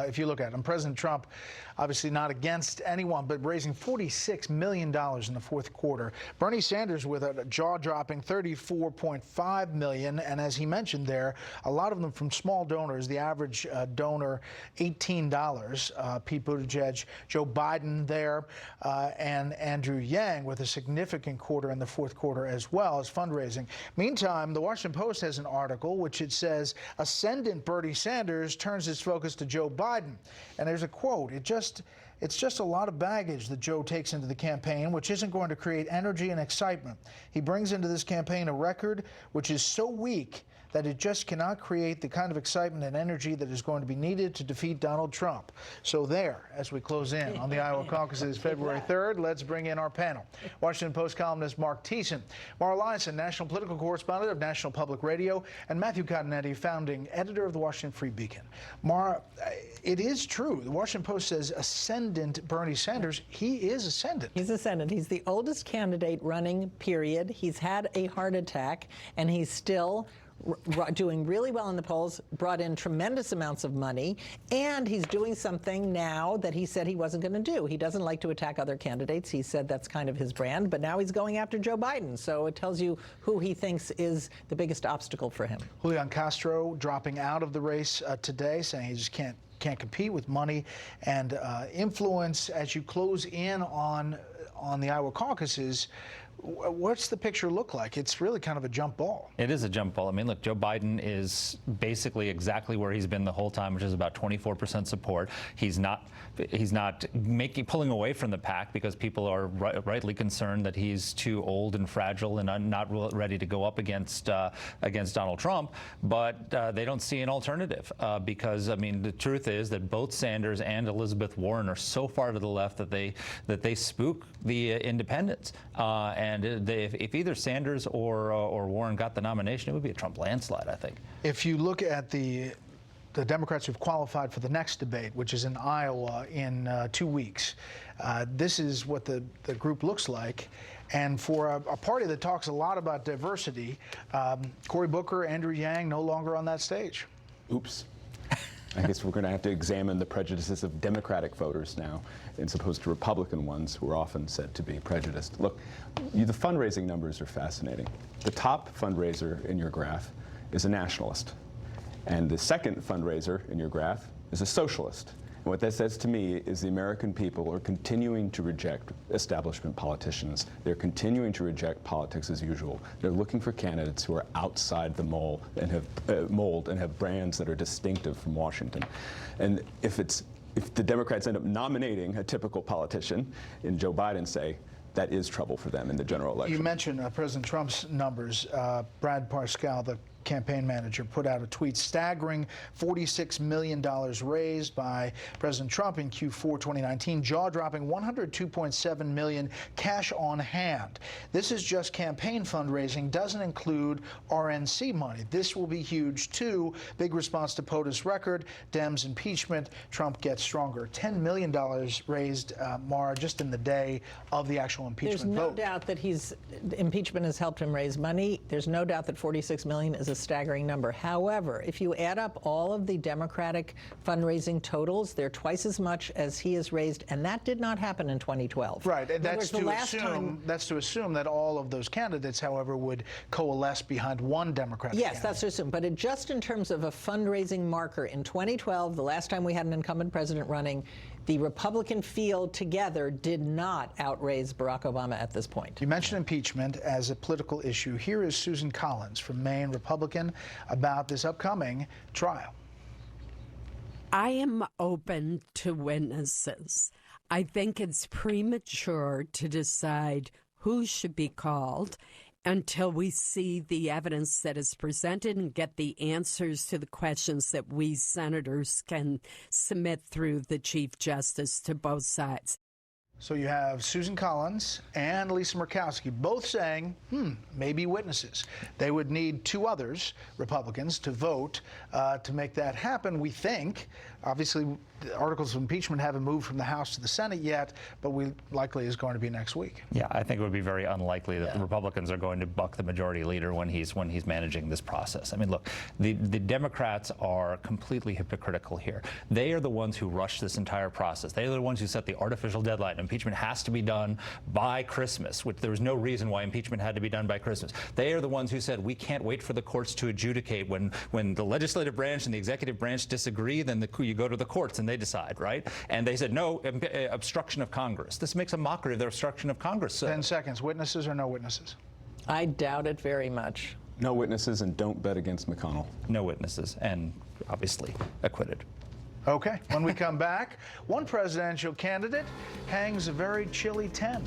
if you look at them. President Trump, obviously not against anyone, but raising $46 million in the fourth quarter. Bernie Sanders with a jaw-dropping $34.5 million, and as he mentioned there, a lot of them from small donors. The average donor, $18. Pete Buttigieg, Joe Biden there, and Andrew Yang with a significant quarter in the fourth quarter as well as fundraising. Meantime, the Washington Post has an article which it says ascendant Bernie Sanders turns his focus to Joe Biden. And there's a quote, it's just a lot of baggage that Joe takes into the campaign, which isn't going to create energy and excitement. He brings into this campaign a record which is so weak that it just cannot create the kind of excitement and energy that is going to be needed to defeat Donald Trump. So there, as we close in on the Iowa caucuses February 3rd, let's bring in our panel. Washington Post columnist Marc Thiessen, Mara Liasson, national political correspondent of National Public Radio, and Matthew Cottonetti, founding editor of the Washington Free Beacon. Mara, it is true. The Washington Post says ascendant Bernie Sanders. He is ascendant. He's ascendant. He's the oldest candidate running, period. He's had a heart attack, and he's still doing really well in the polls, brought in tremendous amounts of money, and he's doing something now that he said he wasn't going to do. He doesn't like to attack other candidates. He said that's kind of his brand, but now he's going after Joe Biden. So it tells you who he thinks is the biggest obstacle for him. Julian Castro dropping out of the race today, saying he just can't compete with money and influence. As you close in on the Iowa caucuses, what's the picture look like? It's really kind of a jump ball. It is a jump ball. I mean, look, Joe Biden is basically exactly where he's been the whole time, which is about 24% support. He's not pulling away from the pack because people are rightly concerned that he's too old and fragile and not ready to go up against Donald Trump. But they don't see an alternative because, I mean, the truth is that both Sanders and Elizabeth Warren are so far to the left that they spook the independents. And if either Sanders or Warren got the nomination, it would be a Trump landslide, I think. If you look at the Democrats who've qualified for the next debate, which is in Iowa in 2 weeks, this is what the group looks like. And for a party that talks a lot about diversity, Cory Booker, Andrew Yang, no longer on that stage. Oops. I guess we're going to have to examine the prejudices of Democratic voters now, as opposed to Republican ones who are often said to be prejudiced. Look, the fundraising numbers are fascinating. The top fundraiser in your graph is a nationalist, and the second fundraiser in your graph is a socialist. And what that says to me is the American people are continuing to reject establishment politicians. They're continuing to reject politics as usual. They're looking for candidates who are outside the mold and have brands that are distinctive from Washington. And if the Democrats end up nominating a typical politician, in Joe Biden, say, that is trouble for them in the general election. You mentioned President Trump's numbers. Brad Parscale, the campaign manager, put out a tweet staggering $46 million raised by President Trump in Q4 2019, jaw-dropping $102.7 million cash on hand. This is just campaign fundraising, doesn't include RNC money. This will be huge too. Big response to POTUS record, Dems impeachment, Trump gets stronger. $10 million raised, Mara, just in the day of the actual impeachment vote. There's no doubt that impeachment has helped him raise money. There's no doubt that $46 million is a staggering number. However, if you add up all of the Democratic fundraising totals, they're twice as much as he has raised, and that did not happen in 2012. Right, and that's to assume that all of those candidates, however, would coalesce behind one Democratic candidate. That's to assume, but just in terms of a fundraising marker, in 2012, the last time we had an incumbent president running, the Republican field together did not outraise Barack Obama at this point. You mentioned impeachment as a political issue. Here is Susan Collins from Maine, Republican, about this upcoming trial. I am open to witnesses. I think it's premature to decide who should be called until we see the evidence that is presented and get the answers to the questions that we senators can submit through the Chief Justice to both sides. So you have Susan Collins and Lisa Murkowski both saying, maybe witnesses. They would need 2 others, Republicans, to vote to make that happen, we think. Obviously, the articles of impeachment haven't moved from the House to the Senate yet, but likely is going to be next week. Yeah, I think it would be very unlikely that the Republicans are going to buck the majority leader when he's managing this process. I mean, look, the Democrats are completely hypocritical here. They are the ones who rushed this entire process. They are the ones who set the artificial deadline. Impeachment has to be done by Christmas, which there was no reason why impeachment had to be done by Christmas. They are the ones who said we can't wait for the courts to adjudicate. When the legislative branch and the executive branch disagree, then you go to the courts and they decide, right? And they said no, obstruction of Congress. This makes a mockery of the obstruction of Congress. 10 seconds. Witnesses or no witnesses? I doubt it very much. No witnesses, and don't bet against McConnell. No witnesses, and obviously acquitted. Okay. When we come back, one presidential candidate hangs a very chilly 10.